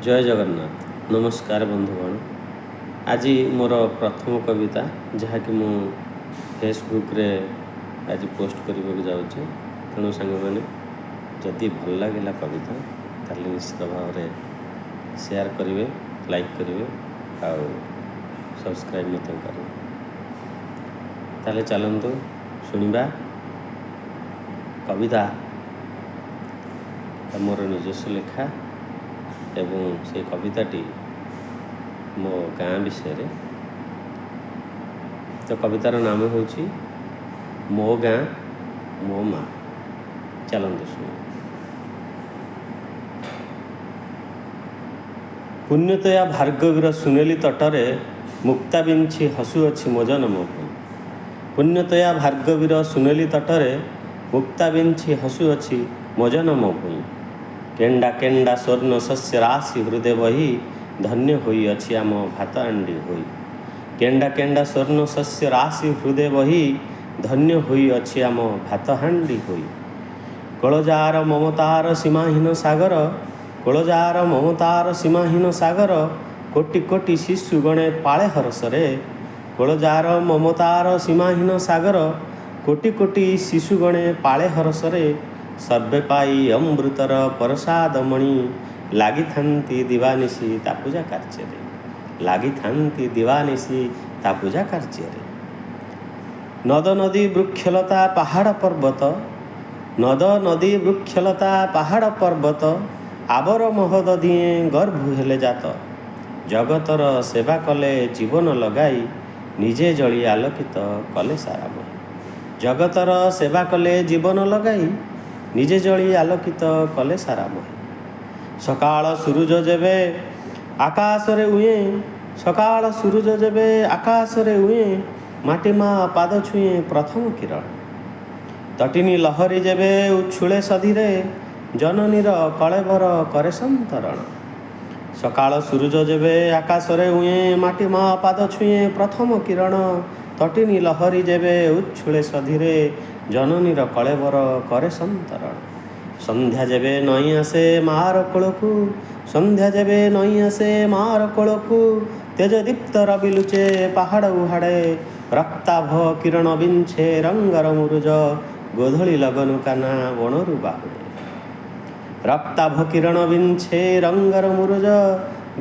जय जगन्नाथ। नमस्कार बंधुगण। आज मोर प्रथम कविता जहाँकि मु फेसबुक रे आज पोस्ट करने जाऊँ। तेणु सांग मैंने जदि भल लगे कविता ताले निश्चित भाव में शेयर करेंगे, लाइक करेंगे और सब्सक्राइब मत करेंगे। ताले चलतु शुणा कविता मोर निजस्व लेखा एवं से कविताटी मो गाँ विषय रे। तो कवितार नाम होची मो गाँ मो माँ। चलतु शुण। पुण्यतया भार्गवीर सुनेली तटरे मुक्ता बिंछी हसुअछि मो जन्म भूमि। पुण्यतया भार्गवीर सुनेली तटरे मुक्ता बिंछी हसुअछि मो जन्म भूमि। केंडा केंडा स्वर्ण शस्य राशि हृदय बही धन्य होई अछि आम भात आंडी होई। केंडा केंडा स्वर्ण शस्य राशि हृदय बही धन्य होई अछि आम भात हांडी होई। कलजार ममतार सीमाहीन सागर, कलजार ममतार सीमाहीन सागर, कोटि कोटि शिशु गणे पाळे हरसरे। कलजार ममतार सीमाहीन सागर, कोटि कोटि शिशु गणे पाळे हरसरे। सर्वे पाई अमृतर प्रसाद मणि लागी थांती दिवानिशी ता पूजा कार्य रे। लागी थांती दिवानिशी ता पूजा कार्य रे। नद नदी वृक्षलता पहाड़ पर्वत, नद नदी वृक्षलता पहाड़ पर्वत, आबर महद दिए गर्भ हेले जात। जगतर सेवा कले जीवन लगाई निजे जली आलोकित कले सारामय। जगतर सेवा कले जीवन लगाई निजे जली आलोकित कले सारामय। सकाळ सूरज जेबे आकाश रे उए, सकाळ सूरज जेबे आकाश रे उए, माटी मा पाद छुए प्रथम किरण। तटिनी लहरी जेबे उछुळे सधीरे, जननीर कळेबर करे संतरण। सकाळ सूरज जेबे आकाश रे उए, माटी मा पाद छुए प्रथम किरण। तटिनी लहरी जेबे उछुळे सधीरे, जननीर कळेबर करे संतरण। संध्या जेबे नई आसे मार कोलकु, संध्या जेबे नई आसे मार कोलकु, तेज दीप्त रवि लुचे पहाड़ उहाड़े। रक्ताभ किरण बिंछे रंगर मुरुज, गोधड़ी लगनु काना वणरु बाहुड़े। रक्ताभ किरण बिंछे रंगर मुरुज,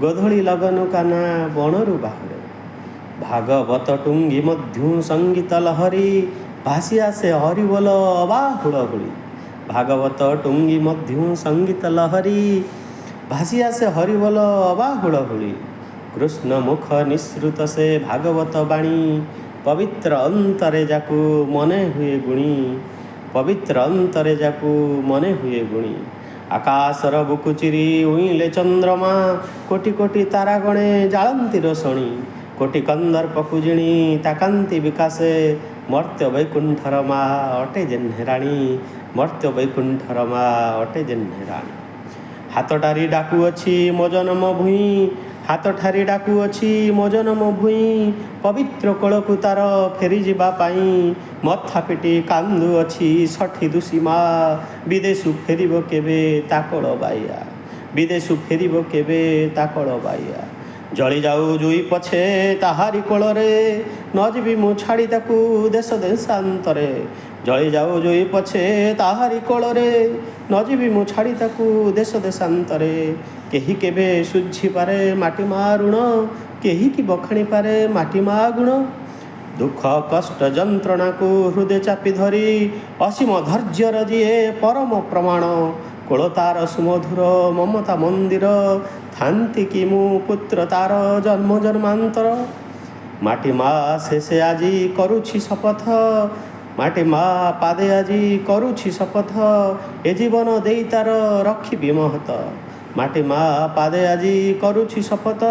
गोधड़ी लगनु काना वणरु बाहुड़े। भागवत टुंगी मध्यु संगीत लहरी, भासी आसे हरिबोल अबाहुड़ हुड़ी। भागवत टुंगी मध्यु संगीत लहरी, भासी आसे हरिबोल अबाहुड़ हुड़ी। कृष्ण मुख निसृत से भागवत बाणी, पवित्र अंतरे जाकू मने हुए गुणी। पवित्र अंतरे जाकू मने हुए गुणी। आकाशर बुकुचिरी उइले चंद्रमा, कोटि कोटि तारा गणे जालंती रोशणी। कोटि कंदर पकुजिणी ताकांती विकासे, मर्त्य वैकुंठर मा अटे जेन्हेराणी। मर्त्य वैकुंठर मा अटे जेन्हेराणी। हाथटारी डाकू अछि मो जन्म भूई, हाथटारी डाकू अछि मो जन्म भूई। पवित्र कोलकु तार फेरी जिबा पाई, मथा पिटी कांदु अछि षठी दुषी मा। विदेशु फेरिब केबे ताकळ बाइया, विदेशु फेरिब केबे ताकळ बाइया। जली जाऊ जुई पछे ताहारी कोलरे, न जीवी मु छाड़ी ताकू देश देशांतरे। जली जाऊ जुई पछे ताहारी कोलरे, न जीवी मु छाड़ी ताकू देश देशांतरे। केही केबे सुझी पारे माटी मा ऋण, केही की बखाणी पारे माटी मा गुण। दुख कष्ट जंत्रणा को हृदय चापी धरी, असीम धैर्यर जिए परम प्रमाण। कोल तार सुमधुर ममता मंदिर, थांती कि मु पुत्र तार जन्म जन्मांतर। माटी मा शेषे आजी करुछि शपथ, माटी मा पादे आजी करुछि शपथ। ए जीवन देई तार रखिबि महत, माटी मा पादे आजी करुछि शपथ।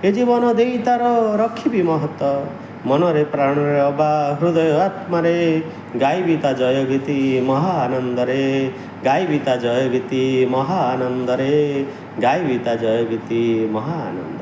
ए जीवन देई तार रखिबि महत। मनरे प्राणरे अबा हृदय आत्मारे, गाइबि ता जय गीति महा आनंदरे। गाइबि ता जय गीति महा आनंदरे, गाइबि ता जय गीति महा आनंद।